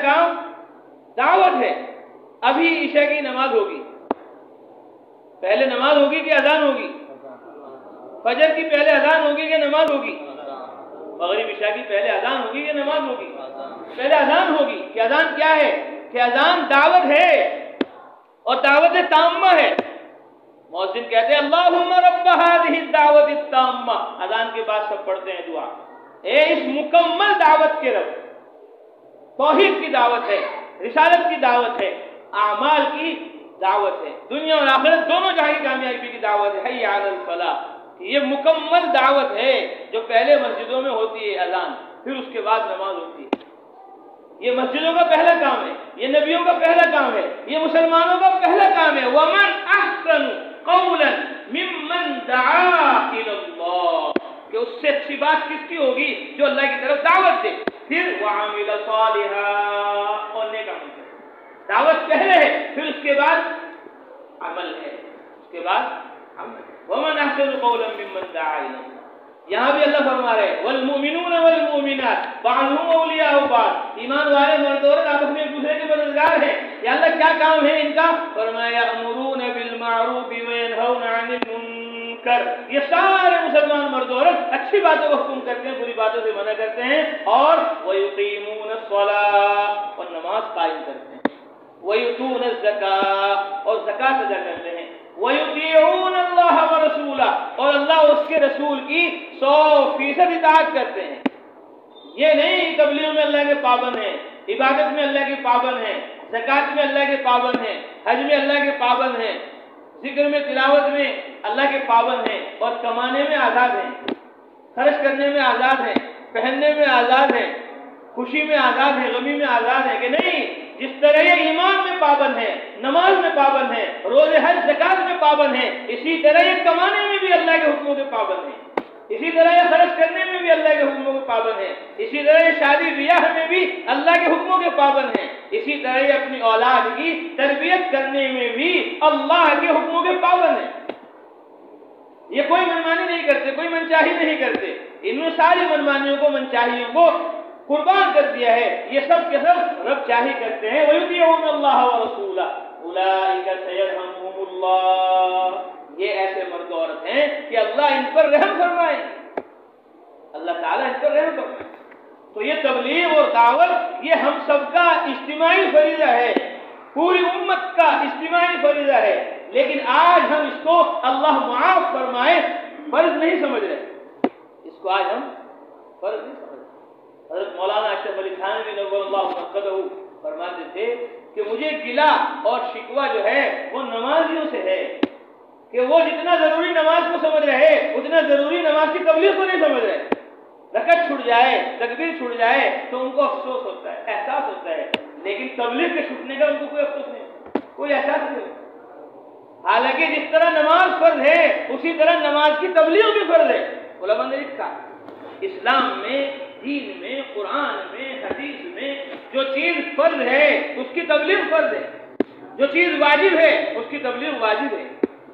کام دعوت ہے. ابھی عشاء کی نماز ہوگی، پہلے نماز ہوگی کہ اذان ہوگی؟ فجر کی پہلے اذان ہوگی کہ نماز ہوگی؟ مغرب عشاء کی پہلے اذان ہوگی کہ نماز ہوگی؟ پہلے اذان ہوگی. کہ اذان کیا ہے؟ کہ اذان دعوت ہے اور دعوت تامہ ہے. مؤذن کہتے ہیں اللہم رب هذه الدعوت التامہ. اذان کے بعد سب پڑھتے ہیں دعا، اے اس مکمل دعوت کے رب. توحید کی دعوت ہے، رسالت کی دعوت ہے، اعمال کی دعوت ہے، دنیا اور آخرت دونوں جہاں کی کامیابی کی دعوت ہے. حی علی الفلاح. یہ مکمل دعوت ہے جو پہلے مسجدوں میں ہوتی ہے اذان، پھر اس کے بعد نماز ہوتی ہے. یہ مسجدوں کا پہلا کام ہے، یہ نبیوں کا پہلا کام ہے، یہ مسلمانوں کا پہلا کام ہے. وَمَنْ أَحْسَنُ قَوْلًا مِمَّنْ دَعَا إِلَى اللَّهِ. کہ اس سے اچھی بات کس کی ہوگی؟ جو اللہ کی طرف دعوت دے. پھر وَعَمِلَ صَالِحًا، اور نیک عمل کرے. دعوت پہلے ہے، پھر اس کے بعد عمل ہے، اس کے بعد عمل. وَمَنْ أَحْسَنُ قَوْلًا مِمَّنْ دَعَا إِلَى اللَّهِ. یہاں بھی اللہ فرما رہے ہیں والمؤمنون والمؤمنات بعضهم اولیاء بعض. ایمان والے مرد و عورت آپس میں ایک دوسرے کے مددگار ہیں. یا اللہ کیا کام ہے ان کا؟ فرمایا یأمرون بالمعروف وینہون عن المنکر. یہ سارے مسلمان مرد و عورت اچھی باتوں کو حکم کرتے ہیں، بری باتوں سے منع کرتے ہیں. اور ویقیمون الصلاۃ، اور نماز قائم کرتے ہیں. ویؤتون الزکاۃ، اور زکات ادا کرتے ہیں. وَيُطِيعُونَ اللَّهَ وَرَسُولَهُ، اور اللہ اور اس کے رسول کی 100% اطاعت کرتے ہیں. یہ نہیں تبلیغ میں اللہ کے پابند ہیں، عبادت میں اللہ کے پابند ہیں، زکات میں اللہ کے پابند ہیں، حج میں اللہ کے پابند ہیں، ذکر میں تلاوت میں اللہ کے پابند ہیں، اور کمانے میں آزاد ہیں، خرچ کرنے میں آزاد ہیں، پہننے میں آزاد ہیں، خوشی میں آزاد ہیں، غمی میں آزاد ہیں. کہ نہیں، جس طرح یہ ایمان میں پابند ہیں، نماز میں پابند ہیں، روزے حج زکات میں پابند ہیں، اسی طرح یہ کمانے میں بھی اللہ کے حکموں کے پابند ہیں. اسی طرح یہ خرچ کرنے میں بھی اللہ کے حکموں کے پابند ہیں. اسی طرح یہ شادی بیاہ میں بھی اللہ کے حکموں کے پابند ہیں. اسی طرح یہ اپنی اولاد کی تربیت کرنے میں بھی اللہ کے حکموں کے پابند ہیں. یہ کوئی منمانی نہیں کرتے، کوئی منچاہی نہیں کرتے. انہوں ساری منمانیوں کو، منچاہیوں کو قربان کر دیا ہے. یہ سب کے سب رب چاہی کرتے ہیں. وَيُطِيعُونَ اللَّهَ وَرَسُولَهُ أُولَٰئِكَ سَيَرْحَمُهُمُ اللَّهُ. یہ ایسے مرد عورت ہیں کہ اللہ ان پر رحم فرمائے، اللہ تعالیٰ ان پر رحم فرمائے. تو یہ تبلیغ اور دعوت یہ ہم سب کا اجتماعی فریضہ ہے، پوری امت کا اجتماعی فریضہ ہے. لیکن آج ہم اس کو اللہ معاف فرمائے فرض نہیں سمجھ رہے. اس کو آج ہم فرض نہیں سمجھ رہے. حضرت مولانا اشرف علی تھانوی نور اللہ مرقدہ فرماتے تھے کہ مجھے گلہ اور شکوہ جو ہے وہ نمازیوں سے ہے کہ وہ جتنا ضروری نماز کو سمجھ رہے اتنا ضروری نماز کی تبلیغ کو نہیں سمجھ رہے. رکعت چھوٹ جائے، تکبیر چھوٹ جائے تو ان کو افسوس ہوتا ہے، احساس ہوتا ہے، لیکن تبلیغ کے چھوٹنے کا ان کو کوئی افسوس نہیں، کوئی احساس نہیں ہوتا. حالانکہ جس طرح نماز فرض ہے اسی طرح نماز کی تبلیغ بھی فرض ہے. علماء نے لکھا اسلام میں، دین میں، قرآن میں، حدیث میں جو چیز فرض ہے اس کی تبلیغ فرض ہے، جو چیز واجب ہے اس کی تبلیغ واجب ہے،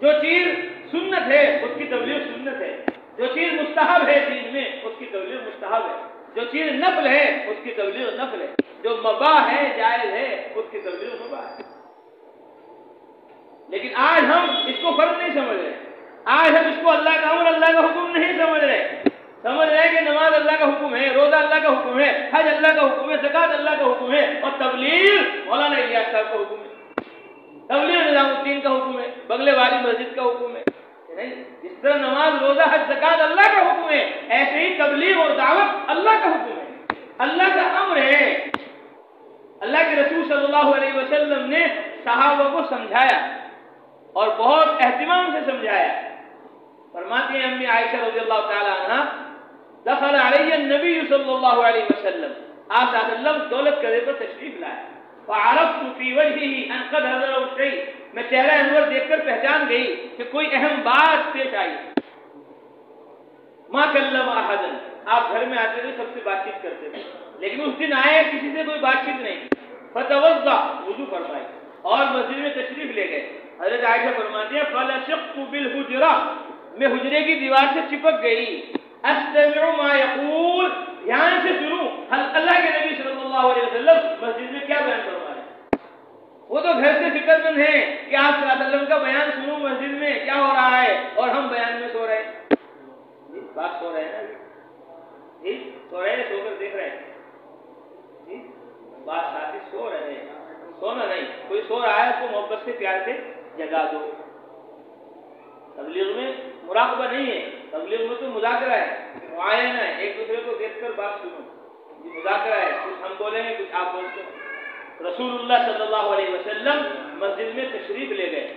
جو چیز سنت ہے اس کی تبلیغ سنت ہے، جو چیز مستحب ہے دین میں اس کی تبلیغ مستحب ہے، جو چیز نفل ہے اس کی تبلیغ نفل ہے، جو مباح ہے جائز ہے اس کی تبلیغ مباح ہے. لیکن آج ہم اس کو فرض نہیں سمجھ رہے. آج ہم اس کو اللہ کا امر، اللہ کا حکم نہیں سمجھ رہے. سمجھ رہے کہ نماز اللہ کا حکم ہے، روزہ اللہ کا حکم ہے، حج اللہ کا حکم ہے، زکات اللہ کا حکم ہے، اور تبلیغ مولانا الیاس صاحب کا حکم ہے، تبلیغ نظام الدین کا حکم ہے، بغلے والی مسجد کا حکم ہے. نہیں، جس طرح نماز روزہ حج زکات اللہ کا حکم ہے ایسے ہی تبلیغ اور دعوت اللہ کا حکم ہے، اللہ کا امر ہے. اللہ کے رسول صلی اللہ علیہ وسلم نے صحابہ کو سمجھایا اور بہت اہتمام سے سمجھایا. فرماتی ہیں امی عائشہ رضی اللہ تعالی عنہ دخل علی النبی صلی اللہ علیہ وسلم، آپ صلی اللہ علیہ وسلم دولت قدرے پر تشریف لائے. فعرفت فی وجهه ان قد حضره شیء، میں چہرہ انور دیکھ کر پہچان گئی کہ کوئی اہم بات پیش آئی. ما کلم احد، آپ گھر میں آتے تھے سب سے بات چیت کرتے تھے، لیکن اس دن آئے کسی سے کوئی بات چیت نہیں. فتوضا، وضو فرمائے اور مسجد میں تشریف لے گئے. حضرت عائشہ فرماتی ہیں فلشقت بالحجرہ، میں حجرے کی دیوار سے چپک گئی. استمع ما یقول، دھیان سے سنوں اللہ کے نبی صلی اللہ علیہ وسلم مسجد میں وہ تو گھر سے فکر مند ہیں کہ آپ صلی اللہ علیہ وسلم کا بیان سنوں مسجد میں کیا ہو رہا ہے، اور ہم بیان میں سو رہے ہیں. بات سو رہے ہیں جی، سو رہے ہیں، سو کر دیکھ رہے ہیں جی، بات ساتھی سو رہے ہیں. سونا نہیں، کوئی سو رہا ہے اس کو محبت سے پیار سے جگا دو. تبلیغ میں مراقبہ نہیں ہے، تبلیغ میں تو مذاکرہ ہے، معائنہ ہے، ایک دوسرے کو دیکھ کر بات سنو. یہ مذاکرہ ہے، کچھ ہم بولیں گے کچھ آپ بولتے ہیں. رسول اللہ صلی اللہ علیہ وسلم مسجد میں تشریف لے گئے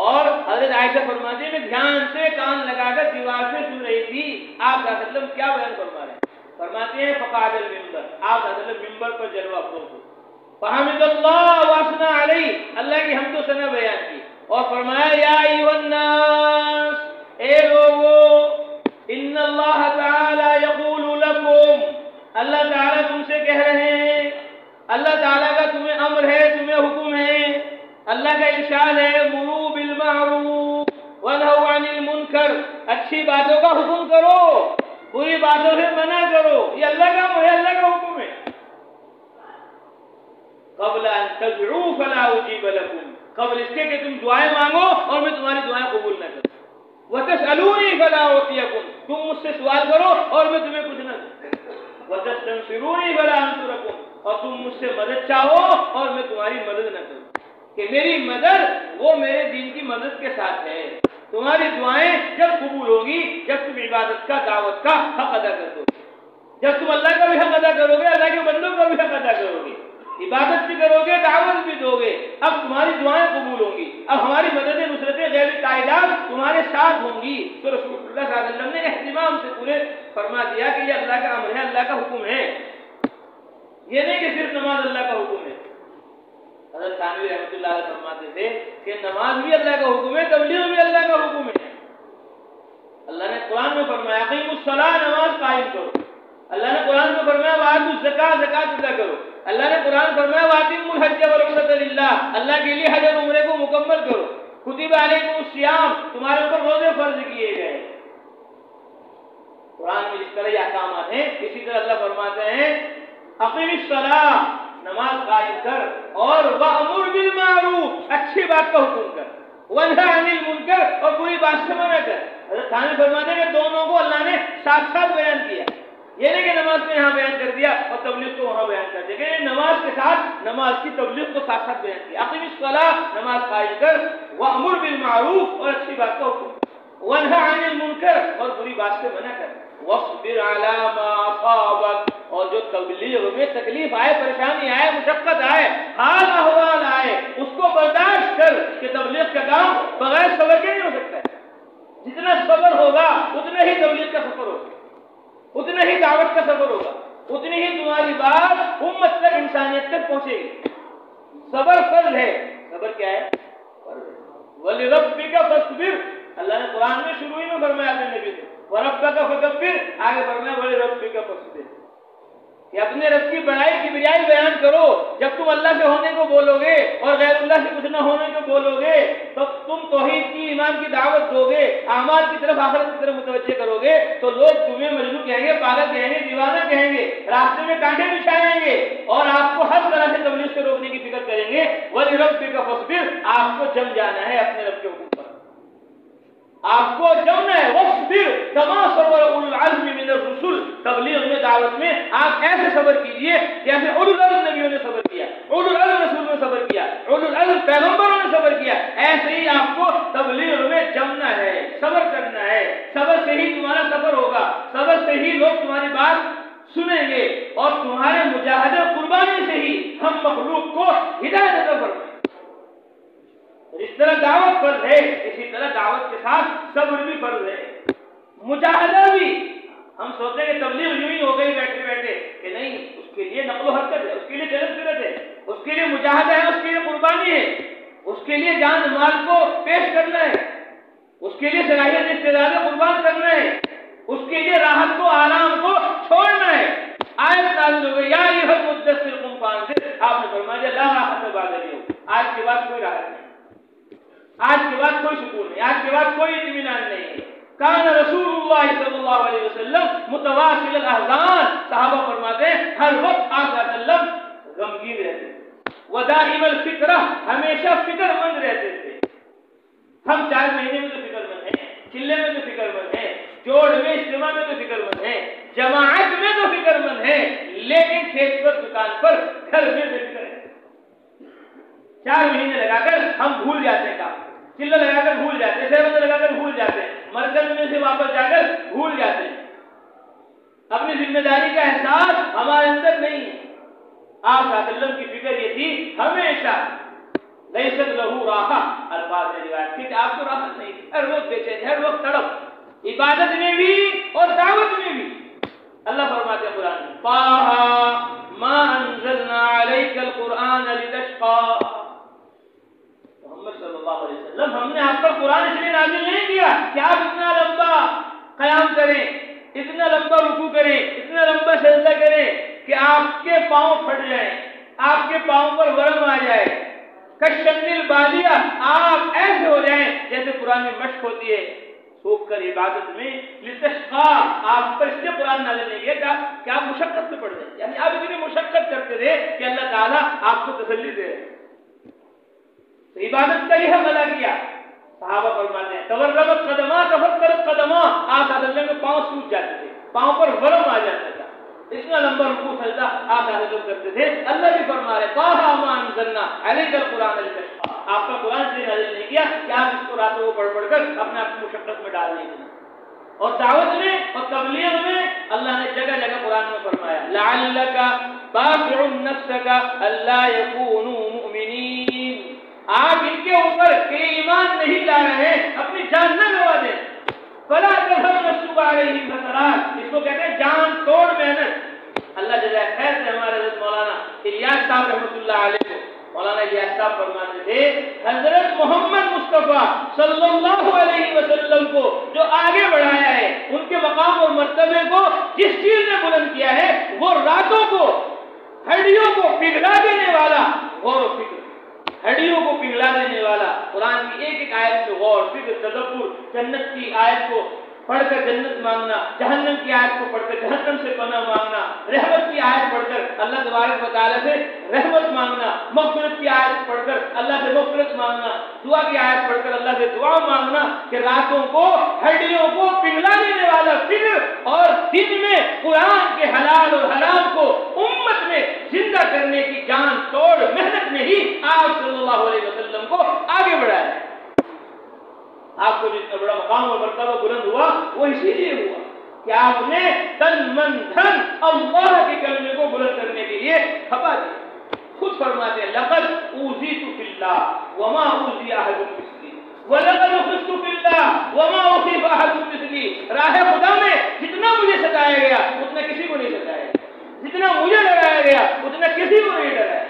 اور حضرت عائشہ فرماتی ہے میں دھیان سے کان لگا کر دیوار سے سن رہی تھی آپ صلی اللہ علیہ وسلم کیا بیان فرما رہے ہیں. فرماتے ہیں فقعد المنبر، آپ صلی اللہ علیہ وسلم ممبر پر جلوہ افروز ہوئے. فحمد اللہ واثنى علیہ، اللہ کی حمد و ثنا بیان کی اور فرمایا یا ایھا الناس، اے لوگو، ان اللہ تعالی یقول لکم، اللہ تعالیٰ تم سے کہہ رہے ہیں، اللہ تعالیٰ کا تمہیں امر ہے، تمہیں حکم ہے، اللہ کا ارشاد ہے مروا بالمعروف ونہوا عن المنکر، اچھی باتوں کا حکم کرو، بری باتوں سے منع کرو. یہ اللہ کا امر ہے، اللہ کا حکم ہے. قبل ان تدعوا فلا اجیب لکم، قبل اس کے کہ تم دعائیں مانگو اور میں تمہاری دعائیں قبول نہ کروں. وتسألونی فلا اعطیکم، تم مجھ سے سوال کرو اور میں تمہیں کچھ نہ دوں. وتستنصرونی فلا انصرکم، اور تم مجھ سے مدد چاہو اور میں تمہاری مدد نہ کروں. کہ میری مدد وہ میرے دین کی مدد کے ساتھ ہے. تمہاری دعائیں جب قبول ہوگی جب تم عبادت کا، دعوت کا حق ادا کر دو. جب تم اللہ کا بھی حق ادا کرو گے، اللہ کے بندوں کا بھی حق ادا کرو گے، عبادت بھی کرو گے، دعوت بھی دو گے، اب تمہاری دعائیں قبول ہوں گی. اب ہماری مدد نصرتیں غیر تعداد تمہارے ساتھ ہوں گی. تو رسول اللہ صلی اللہ علیہ وسلم نے اہتمام سے پورے فرما دیا کہ یہ اللہ کا امر ہے، اللہ کا حکم ہے. یہ نہیں کہ صرف نماز اللہ کا حکم ہے. حضرت تھانوی رحمۃ اللہ علیہ فرماتے تھے کہ نماز بھی اللہ کا حکم ہے، تبلیغ بھی اللہ کا حکم ہے. اللہ نے قرآن میں فرمایا اقیموا الصلاۃ، نماز قائم کرو. اللہ نے قرآن میں فرمایا وآتوا الزکاۃ، زکات ادا کرو. اللہ نے قرآن فرمایا واتموا الحج والعمرۃ للہ، اللہ کے لیے حج اور عمرے کو مکمل کرو. کتب علیکم الصیام، تمہارے اوپر روزے فرض کیے گئے. قرآن میں اس طرح یہ احکامات ہیں. اسی طرح اللہ فرماتے ہیں اقیم الصلاۃ، نماز قائم کر، اور وامر بالمعروف، اچھی بات کا حکم کر، ونہی عن المنکر، اور بری بات سے منع کر. حضرت تھانوی فرماتے ہیں کہ دونوں کو اللہ نے ساتھ ساتھ بیان کیا. یہ نہیں کہ نماز کو یہاں بیان کر دیا اور تبلیغ کو وہاں بیان کر دیا، کہ نماز کے ساتھ نماز کی تبلیغ کو ساتھ ساتھ بیان کیا. اقیم الصلاۃ، نماز قائم کر، وامر بالمعروف، اور اچھی بات کا حکم، ونہی عن المنکر، اور بری بات سے منع کر، واصبر علی ما اصابک، اور جو تبلیغ میں تکلیف آئے، پریشانی آئے، مشقت آئے، حال احوال آئے، اس کو برداشت کر. کہ تبلیغ کا کام بغیر صبر کے نہیں ہو سکتا ہے. جتنا صبر ہوگا اتنا ہی تبلیغ کا سفر ہوگا، اتنا ہی دعوت کا سفر ہوگا، اتنی ہی تمہاری بات امت تک، انسانیت تک پہنچے گی. صبر فرض ہے. صبر کیا ہے؟ وَلِرَبِّكَ فَاصْبِرْ، اللہ نے قرآن میں شروع ہی میں فرمایا اپنے نبی سے وَرَبَّكَ فَكَبِّرْ، آگے فرمایا وَلِرَبِّكَ فَاصْبِرْ، کہ اپنے رب کی بڑائی کی کبریائی بیان کرو. جب تم اللہ سے ہونے کو بولو گے اور غیر اللہ سے کچھ نہ ہونے کو بولو گے تو تم توحید کی، ایمان کی دعوت دو گے، اعمال کی طرف، آخرت کی طرف متوجہ کرو گے، تو لوگ تمہیں مجنون کہیں گے، پاگل کہیں گے، دیوانہ کہیں گے، راستے میں کانٹے بچھائیں گے اور آپ کو ہر طرح سے تبلیغ سے روکنے کی فکر کریں گے. وَلِرَبِّكَ فَاصْبِرْ، آپ کو جم جانا ہے اپنے رب کے حکم پر، آپ کو جمنا ہے. وَاصْبِرْ كَمَا صَبَرَ أُولُو الْعَزْمِ مِنَ الرُّسُلِ، تبلیغ میں، دعوت میں آپ ایسے صبر کیجئے جیسے اولو العزم نبیوں نے صبر کیا، اولو العزم رسولوں نے صبر کیا، اولو العزم پیغمبروں نے صبر کیا. ایسے ہی آپ کو تبلیغ میں جمنا ہے، صبر کرنا ہے. صبر سے ہی تمہارا سفر ہوگا، صبر سے ہی لوگ تمہاری بات سنیں گے، اور تمہارے مجاہدہ قربانی سے ہی ہم مخلوق کو ہدایت عطا فرمائیں. اس طرح دعوت فرض ہے، اسی طرح دعوت کے ساتھ صبر بھی فرض ہے، مجاہدہ بھی. ہم سوچتے ہیں کہ تبلیغ یوں ہی ہو گئی بیٹھے بیٹھے، کہ نہیں، اس کے لیے نقل و حرکت ہے، اس کے لیے چلن پھرت ہے، اس کے لیے مجاہدہ ہے، اس کے لیے قربانی ہے، اس کے لیے جان مال کو پیش کرنا ہے، اس کے لیے صلاحیت استعداد قربان کرنا ہے، اس کے لیے راحت کو، آرام کو چھوڑنا ہے. آیت نازل ہو گئی یا ایھا المدثر قم فانذر، آپ نے فرمایا لا راحت بعد اليوم، آج کے بعد کوئی راحت نہیں، آج کے بعد کوئی سکون نہیں، آج کے بعد کوئی اطمینان نہیں ہے. کان رسول اللہ صلی اللہ علیہ وسلم متواصل الاحزان، صحابہ فرماتے ہیں ہر وقت آپ صلی اللہ علیہ وسلم غمگین رہتے، ودائم الفکرہ، ہمیشہ فکر مند رہتے تھے۔ ہم 4 مہینے میں تو فکر مند ہیں، چلے میں تو فکر مند ہیں، جوڑ میں اجتماع میں تو فکر مند ہیں، جماعت میں تو فکر مند ہیں، لیکن کھیت پر، دکان پر، گھر میں بے فکر ہے۔ 4 مہینے لگا کر ہم بھول جاتے ہیں کام، چلہ لگا کر بھول جاتے ہیں، سیون لگا کر بھول جاتے ہیں، مرکز میں سے واپس جا کر بھول جاتے ہیں۔ اپنی ذمہ داری کا احساس ہمارے اندر نہیں ہے۔ آپ صلی اللہ علیہ وسلم کی فکر یہ تھی ہمیشہ، لیست لہو راحہ، الفاظ میں روایت تھی کہ آپ کو راحت نہیں تھی، ہر وقت بے چینی، ہر وقت تڑپ، عبادت میں بھی اور دعوت میں بھی۔ اللہ فرماتے ہیں قرآن میں طٰہٰ ما انزلنا علیک القرآن لتشقیٰ، محمد صلی اللہ علیہ وسلم ہم نے آپ پر قرآن اس لیے نازل نہیں کیا کہ آپ اتنا لمبا قیام کریں، اتنا لمبا رکوع کریں، اتنا لمبا سجدہ کریں کہ آپ کے پاؤں پھٹ جائیں، آپ کے پاؤں پر ورم آ جائے، کشن البالیہ، آپ ایسے ہو جائیں جیسے قرآن میں مشق ہوتی ہے سوکھ کر عبادت میں، لتشقیٰ، آپ پر اس لیے قرآن نازل نہیں کیا کہ آپ مشقت سے پڑھ جائیں، یعنی آپ اتنی مشقت کرتے تھے کہ اللہ تعالیٰ آپ کو تسلی دے رہے ہیں۔ تو عبادت کا یہ حق ادا کیا۔ صحابہ فرماتے ہیں تورمت قدماں، تفکرت قدماں، آپ صلی اللہ علیہ وسلم کے پاؤں سوکھ جاتے تھے، پاؤں پر ورم آ جاتا تھا، اتنا لمبا رکوع سجدہ آپ صلی اللہ علیہ وسلم کرتے تھے۔ اللہ بھی فرما رہے طٰہٰ ما انزلنا علیک القرآن لتشقیٰ، آپ کا قرآن سے نازل نہیں کیا کہ آپ اس کو راتوں کو پڑھ پڑھ کر اپنے آپ کو مشقت میں ڈال نہیں دیں۔ اور دعوت میں اور تبلیغ میں اللہ نے جگہ جگہ قرآن میں فرمایا لعلک باخع نفسک الا یکونوا مؤمنین، آپ ان کے اوپر کہ ایمان نہیں لا رہے ہیں اپنی جان نہ گوا دیں، فلا تذهب نفسک علیہم حسرات، اس کو کہتے ہیں جان توڑ محنت۔ اللہ جزائے خیر سے ہمارے حضرت مولانا الیاس صاحب رحمۃ اللہ علیہ کو، مولانا الیاس صاحب فرماتے تھے حضرت محمد مصطفیٰ صلی اللہ علیہ وسلم کو جو آگے بڑھایا ہے، ان کے مقام اور مرتبے کو جس چیز نے بلند کیا ہے، وہ راتوں کو، ہڈیوں کو پگھلا دینے والا غور و فکر، ہڈیوں کو پگھلا دینے والا قرآن کی ایک ایک آیت میں غور فکر تدبر، جنت کی آیت کو پڑھ کر جنت مانگنا، جہنم کی آیت کو پڑھ کر جہنم سے پناہ مانگنا، رحمت کی آیت پڑھ کر اللہ تبارک و تعالیٰ سے رحمت مانگنا، مغفرت کی آیت پڑھ کر اللہ سے مغفرت مانگنا، دعا کی آیت پڑھ کر اللہ سے دعا مانگنا، کہ راتوں کو ہڈیوں کو پگھلا دینے والا فکر اور دن میں قرآن کے حلال اور حرام کو امت میں زندہ کرنے کی جان توڑ محنت میں ہی آپ صلی اللہ علیہ وسلم کو آگے بڑھایا ہے۔ آپ کو جتنا بڑا مقام اور مرتبہ بلند ہوا وہ اسی لیے ہوا کہ آپ نے تن من دھن اللہ کے کلمے کو بلند کرنے کے لیے کھپا دیا۔ خود فرماتے ہیں لقد اوذیت فی اللہ وما اوذی احد مثلی ولقد اخذت فی اللہ وما اخذ احد مثلی، راہ خدا میں جتنا مجھے ستایا گیا اتنا کسی کو نہیں ستایا گیا، جتنا مجھے ڈرایا گیا اتنا کسی کو نہیں ڈرایا۔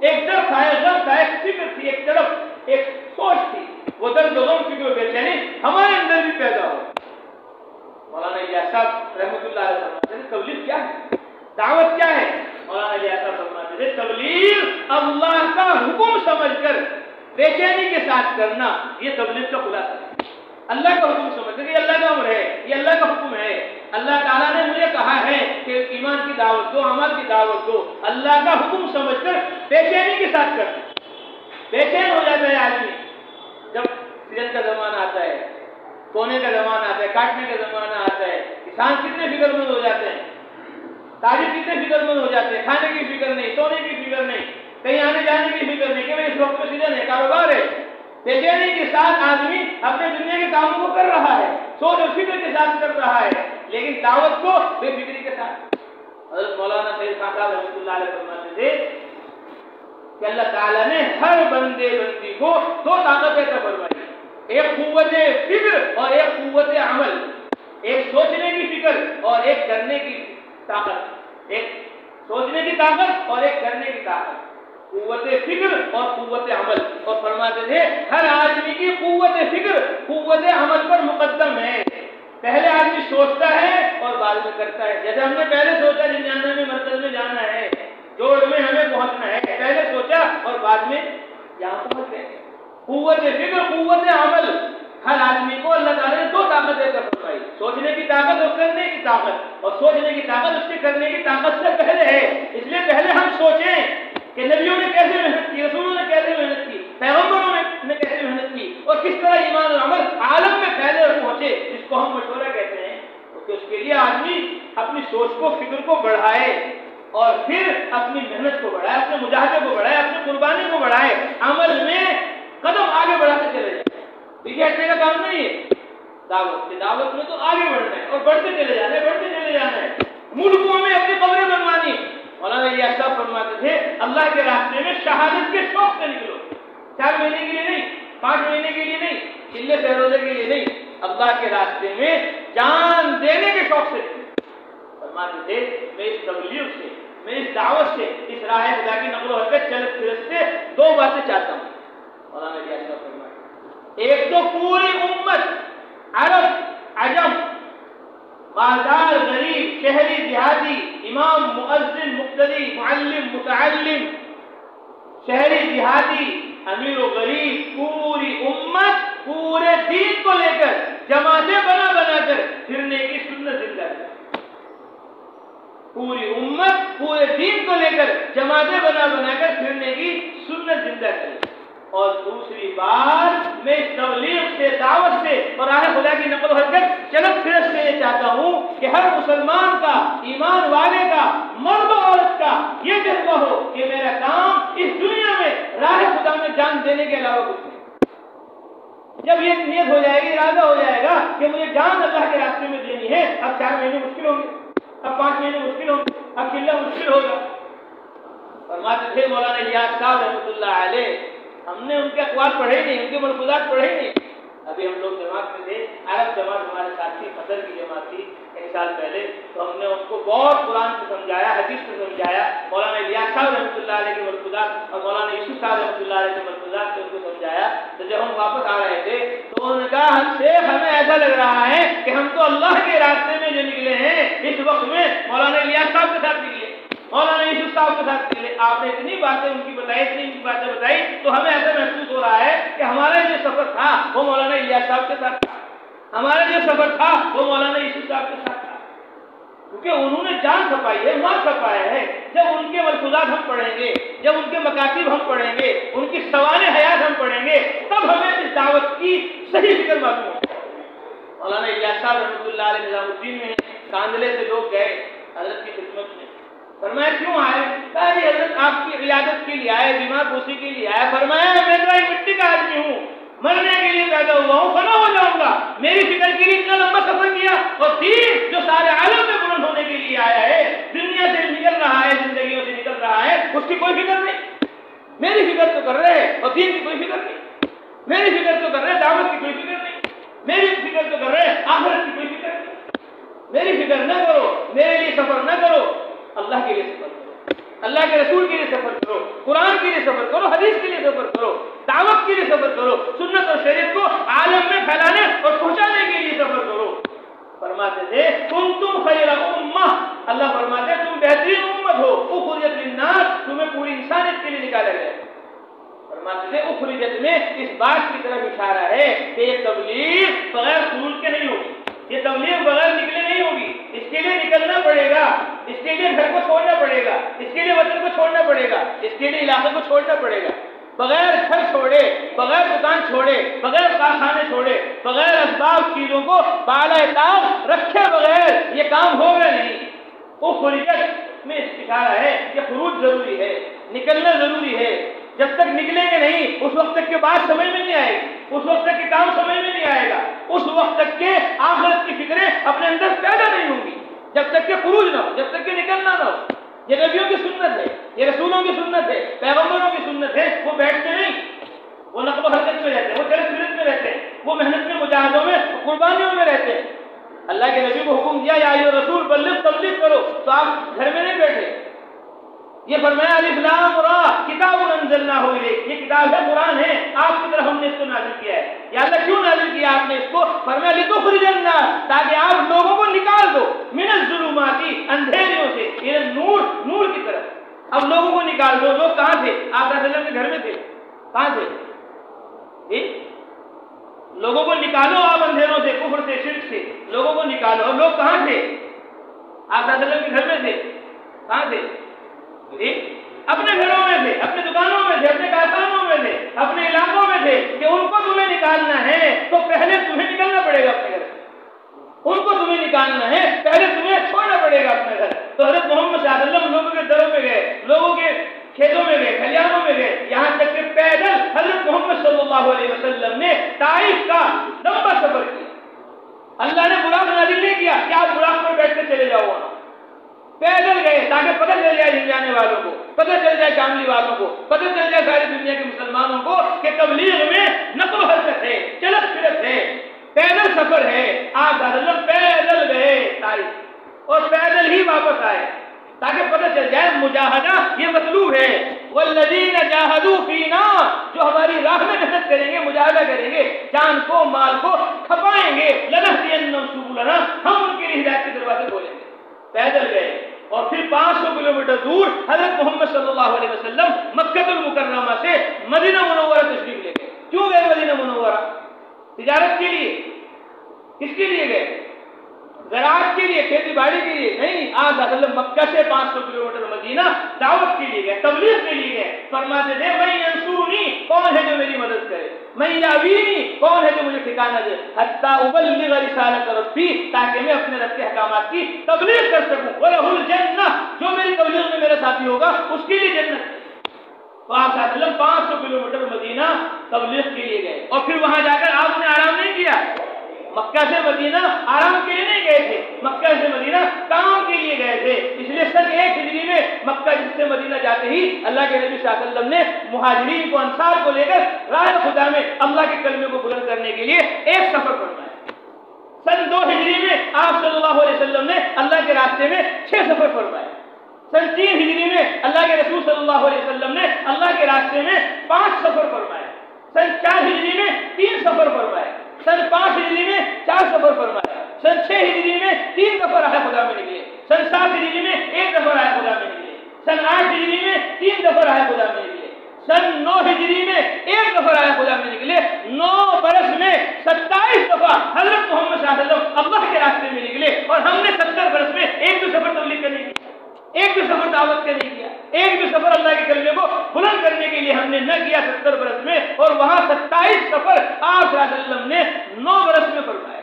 ایک درد تھا، ایک غم تھا، ایک فکر تھی، ایک طرف ایک سوچ تھی، وہ درد غم فکر و بے چینی ہمارے اندر بھی پیدا ہو۔ مولانا الیاس صاحب رحمۃ اللہ علیہ فرماتے ہیں تبلیغ کیا ہے، دعوت کیا ہے؟ مولانا الیاس صاحب فرماتے ہیں تبلیغ اللہ کا حکم سمجھ کر بے چینی کے ساتھ کرنا، یہ تبلیغ کا خلاصہ ہے۔ اللہ کا حکم سمجھ کر، یہ اللہ کا امر ہے، یہ اللہ کا حکم ہے، اللہ تعالیٰ نے مجھے کہا ہے کہ ایمان کی دعوت دو، عمل کی دعوت دو، اللہ کا حکم سمجھ کر بے چینی کے ساتھ کرنا۔ بے چین ہو جاتا ہے آدمی جب سیزن کا زمانہ آتا ہے، سونے کا زمانہ آتا ہے، کاٹنے کا زمانہ آتا ہے، کسان کتنے فکر مند ہو جاتے ہیں، تاجر کتنے فکر مند ہو جاتے ہیں، کھانے کی فکر نہیں، سونے کی فکر نہیں، کہیں آنے جانے کی فکر نہیں کہ اس وقت میں سیزن ہے، کاروبار ہے۔ بے چینی کے ساتھ آدمی اپنے دنیا کے کاموں کو کر رہا ہے، سوچ اور فکر کے ساتھ کر رہا ہے، لیکن دعوت کو بے فکری کے ساتھ۔ حضرت مولانا سید خان صاحب رحمۃ اللہ علیہ فرماتے تھے کہ اللہ تعالیٰ نے ہر بندے بندی کو دو طاقتیں عطا فرمائی، ایک قوت فکر اور ایک قوت عمل، ایک سوچنے کی فکر اور ایک کرنے کی طاقت، ایک سوچنے کی طاقت اور ایک کرنے کی طاقت، قوت فکر اور قوت عمل۔ اور فرماتے تھے ہر آدمی کی قوت فکر قوت عمل پر مقدم ہے، پہلے آدمی سوچتا ہے اور بعد میں کرتا ہے۔ جیسے ہم نے پہلے سوچا جنجانہ میں مرکز میں جانا ہے، جوڑ میں ہمیں پہنچنا ہے، پہلے سوچا اور بعد میں یہاں پہنچ گئے۔ قوت فکر قوت عمل، ہر آدمی کو اللہ تعالیٰ نے دو طاقت دے کر فرمائی، سوچنے کی طاقت اور کرنے کی طاقت، اور سوچنے کی طاقت اس کے کرنے کی طاقت سے پہلے ہے۔ اس لیے پہلے ہم سوچیں کہ سوچ کو، فکر کو بڑھائے اور پھر اپنی محنت کو بڑھائے، اپنے مجاہدے کو بڑھائے، اپنی قربانی کو بڑھائے، عمل میں قدم آگے بڑھاتے چلے جائیں۔ پیچھے ہٹنے کا کام نہیں ہے۔ دعوت میں تو آگے بڑھنا ہے اور بڑھتے چلے جانا ہے، بڑھتے چلے جانا ہے۔ ملکوں میں اپنی قبریں بنوانی۔ مولانا الیاس صاحب فرماتے تھے اللہ کے راستے میں شہادت کے شوق سے نکلو، 4 مہینے کے لیے نہیں، 5 مہینے کے لیے نہیں، چلے فیروزے کے لیے نہیں، اللہ کے راستے میں جان دینے کے شوق سے نکلو۔ فرماتے تھے میں اس تبلیغ سے، میں اس دعوت سے، اس راہ خدا کی نقل و حرکت چلت پھرت سے 2 باتیں چاہتا ہوں۔ مولانا الیاس صاحب فرماتے ایک تو پوری امت، عرب عجم، مالدار غریب، شہری دیہاتی، امام مؤذن مقتدی، معلم متعلم، شہری دیہاتی، امیر و غریب، پوری امت پورے دین کو لے کر جماعتیں بنا بنا کر پھرنے کی سنت زندہ ہے۔ پوری امت پورے دین کو لے کر جماعتیں بنا بنا کر پھرنے کی سنت زندہ کرے۔ اور دوسری بات میں تبلیغ سے، دعوت سے اور راہ خدا کی نقل و حرکت چلت پھرت سے یہ چاہتا ہوں کہ ہر مسلمان کا، ایمان والے کا، مرد و عورت کا یہ جذبہ ہو کہ میرا کام اس دنیا میں راہ خدا میں جان دینے کے علاوہ کچھ نہیں۔ جب یہ نیت ہو جائے گی، ارادہ ہو جائے گا کہ مجھے جان اللہ کے راستے میں دینی ہے، اب 4 مہینے مشکل ہوں گے، اب 5 مہینے مشکل ہوں گے، اب چلنا مشکل ہوگا۔ فرماتے تھے مولانا الیاس صاحب رحمۃ اللہ علیہ، ہم نے ان کے اقوال پڑھے نہیں، ان کے ملفوظات پڑھے نہیں۔ ابھی ہم لوگ جماعت میں تھے، عرب جماعت ہمارے ساتھ تھی، قطر کی جماعت تھی 1 سال پہلے، تو ہم نے ان کو بہت قرآن سے سمجھایا، حدیث سے سمجھایا، مولانا الیاس صاحب رحمۃ اللہ علیہ کے ملفوظات اور مولانا یوسف صاحب رحمۃ اللہ علیہ کے ملفوظات سے ان کو سمجھایا۔ تو جب ہم واپس آ رہے تھے تو انہوں نے کہا شیخ ہمیں ایسا لگ رہا ہے کہ ہم تو اللہ کے راستے میں جو نکلے ہیں اس وقت میں مولانا الیاس صاحب کے ساتھ نکلے، مولانا یوسف صاحب کے ساتھ نکلے۔ آپ نے اتنی باتیں ان کی بتائی، اتنی ان کی باتیں بتائی تو ہمیں ایسا محسوس ہو رہا ہے کہ ہمارا جو سفر تھا وہ مولانا الیاس صاحب کے ساتھ تھا، ہمارا جو سفر تھا وہ مولانا یوسف صاحب کے ساتھ تھا، کیونکہ انہوں نے جان کھپائی ہے، مال کھپایا ہے۔ جب ان کے ملفوظات ہم پڑھیں گے، جب ان کے مکاتب ہم پڑھیں گے، ان کی سوانح حیات ہم پڑھیں گے، تب ہمیں اس دعوت کی صحیح فکر معلوم ہوگی۔ مولانا الیاس صاحب رحمۃ اللہ علیہ نظام الدین میں کاندلے سے لوگ گئے حضرت کی خدمت میں، فرمایا کیوں آئے؟ کہا جی حضرت آپ کی عیادت کے لیے آئے، بیمار پوسی کے لیے آئے۔ فرمایا میں تو ایک مٹی کا آدمی ہوں، مرنے کے لیے پیدا ہوا ہوں، فنا ہو جاؤں گا، میری فکر کے لیے اتنا لمبا سفر کیا، اور دین جو سارے عالم میں بلند ہونے کے لیے آیا ہے، دنیا سے نکل رہا ہے، زندگیوں سے نکل رہا ہے، اس کی کوئی فکر نہیں۔ میری فکر تو کر رہے ہیں اور دین کی کوئی فکر نہیں، میری فکر تو کر رہے ہیں دعوت کی کوئی فکر نہیں، میری فکر تو کر رہے ہیں آخرت کی کوئی فکر نہیں۔ میری فکر نہ کرو، میرے لیے سفر نہ کرو، اللہ کے لیے سفر کرو، اللہ کے رسول کے لیے سفر کرو، قرآن کے لیے سفر کرو، حدیث کے لیے سفر کرو، دعوت کے لیے سفر کرو، سنت اور شریعت کو عالم میں پھیلانے اور پہنچانے کے لیے سفر کرو۔ فرماتے تھے کنتم خیر امہ، اللہ فرماتے ہیں تم بہترین امت ہو، اخرجت للناس، تمہیں پوری انسانیت کے لیے نکالا گیا۔ فرماتے تھے اخرجت میں اس بات کی طرف اشارہ ہے کہ یہ تبلیغ بغیر خروج کے نہیں ہوگی، یہ تبلیغ بغیر نکلے نہیں ہوگی، اس کے لیے نکلنا پڑے گا، اس کے لیے گھر کو چھوڑنا پڑے گا، اس کے لیے وطن کو چھوڑنا پڑے گا، اس کے لیے علاقے کو چھوڑنا پڑے گا۔ بغیر گھر چھوڑے، بغیر دکان چھوڑے، بغیر کارخانے چھوڑے، بغیر اسباب چیزوں کو بالائے طاق رکھے بغیر یہ کام ہوگا نہیں۔ اخرجت میں اشارہ ہے کہ خروج ضروری ہے، نکلنا ضروری ہے۔ جب تک نکلیں گے نہیں اس وقت تک کے بات سمجھ میں نہیں آئے گی، اس وقت تک کے کام سمجھ میں نہیں آئے گا، اس وقت تک کے آخرت کی فکریں اپنے اندر پیدا نہیں ہوں گی، جب تک کہ خروج نہ ہو، جب تک کہ نکلنا نہ ہو۔ یہ نبیوں کی سنت ہے، یہ رسولوں کی سنت ہے، پیغمبروں کی سنت ہے۔ وہ بیٹھتے نہیں، وہ نقل و حرکت میں رہتے ہیں، وہ چلت پھرت میں رہتے ہیں، وہ محنت میں، مجاہدوں میں، قربانیوں میں رہتے ہیں۔ اللہ کے نبی کو حکم دیا یا ایھا الرسول بلغ، تبلیغ کرو، تو آپ گھر میں نہیں بیٹھے۔ یہ فرمایا الف لام را کتاب انزلناہ الیک، یہ کتاب ہے، قرآن ہے، آپ کی طرف ہم نے اس کو نازل کیا ہے۔ یا اللہ کیوں نازل کیا آپ نے اس کو؟ فرمایا لتخرج الناس، تاکہ آپ لوگوں کو نکال دو، من الظلمات، اندھیریوں سے، الى النور، نور کی طرف۔ اب لوگوں کو نکال دو۔ لوگ کہاں تھے؟ آپ صلی اللہ علیہ وسلم کے گھر میں تھے، کہاں تھے جی؟ لوگوں کو نکالو آپ اندھیروں سے، کفر سے، شرک سے، لوگوں کو نکالو۔ اور لوگ کہاں تھے؟ آپ صلی اللہ علیہ وسلم کے گھر میں تھے، کہاں تھے جی؟ اپنے گھروں میں تھے، اپنے دکانوں میں تھے، اپنے کارخانوں میں تھے، اپنے علاقوں میں تھے کہ ان کو تمہیں نکالنا ہے تو پہلے تمہیں نکلنا پڑے گا اپنے گھر سے، ان کو تمہیں نکالنا ہے پہلے تمہیں چھوڑنا پڑے گا اپنے دروں میں گئے، لوگوں کے کھیتوں میں گئے، کھلیانوں میں گئے، یہاں تک کہ پیدل حضرت محمد صلی اللہ علیہ وسلم نے طائف کا لمبا سفر کیا۔ اللہ نے براق نازل نہیں کیا کہ آپ براق پر بیٹھ کے چلے جاؤ، وہاں پیدل گئے تاکہ پتہ چل جائے جانے والوں کو، پتہ چل جائے شاملی والوں کو، پتہ چل جائے ساری دنیا کے مسلمانوں کو کہ تبلیغ میں نقل و حرکت ہے، چلت پھرت ہے، پیدل سفر ہے۔ آپ پیدل گئے طائف اور پیدل ہی واپس آئے تاکہ پتہ چل جائے مجاہدہ یہ مطلوب ہے۔ والذین جاہدوا فینا، جو ہماری راہ میں محنت کریں گے، مجاہدہ کریں گے، جان کو مال کو کھپائیں گے، لنہدینہم سبلنا، ہم ان کے لیے ہدایت کے دروازے کھولیں گے۔ پیدل گئے اور پھر 500 کلومیٹر دور حضرت محمد صلی اللہ علیہ وسلم مکہ المکرمہ سے مدینہ منورہ تشریف لے گئے۔ کیوں گئے مدینہ منورہ؟ تجارت کے لیے؟ کس کے لیے گئے؟ زراعت کے لیے، کھیتی باڑی کے لیے نہیں۔ آج مکہ سے 500 کلومیٹر مدینہ دعوت کے لیے گئے، تبلیغ کے لیے گئے۔ فرماتے تھے من ینصرنی، کون ہے جو میری مدد کرے، من یاوینی، کون ہے جو مجھے ٹھکانہ دے، حتی ابلغ رسالۃ ربی، تاکہ میں اپنے رب کے احکامات کی تبلیغ کر سکوں، وَلَهُ الْجَنَّةُ، جو میری تبلیغ میں میرا ساتھی ہوگا اس کے لیے جنت ہے۔ تو آپ 500 کلومیٹر مدینہ تبلیغ کے لیے گئے اور پھر وہاں جا کر آپ نے آرام نہیں کیا۔ مکہ سے مدینہ آرام کے لیے نہیں گئے تھے، مکہ سے مدینہ کام کے لیے گئے تھے۔ اس لیے سن 1 ہجری میں مکہ سے مدینہ جاتے ہی اللہ کے نبی صلی اللہ علیہ وسلم نے مہاجرین کو، انصار کو لے کر راہ خدا میں اللہ کے کلمے کو بلند کرنے کے لیے ایک سفر فرمایا۔ سن 2 ہجری میں آپ صلی اللہ علیہ وسلم نے اللہ کے راستے میں 6 سفر فرمائے۔ سن 3 ہجری میں اللہ کے رسول صلی اللہ علیہ وسلم نے اللہ کے راستے میں 5 سفر فرمائے۔ سن 4 ہجری میں 3 سفر فرمائے۔ سن 5 ہجری میں 4 سفر فرمایا۔ سن 6 ہجری میں 3 دفعہ راہ خدا میں نکلے۔ سن 7 ہجری میں 1 دفعہ راہ خدا میں نکلے۔ سن 8 ہجری میں 3 دفعہ راہ خدا میں نکلے۔ سن 9 ہجری میں 1 دفعہ راہ خدا میں نکلے۔ 9 برس میں 27 دفعہ حضرت محمد صلی اللہ علیہ وسلم اللہ کے راستے میں نکلے، اور ہم نے 70 برس میں ایک بھی سفر تبلیغ کا نہیں کیا، ایک بھی سفر دعوت کا نہیں کیا، ایک بھی سفر اللہ کے کلمے کو بلند کرنے کے لیے ہم نے نہ کیا 70 برس میں، اور وہاں 27 سفر آپ صلی اللہ علیہ وسلم نے 9 برس میں فرمایا۔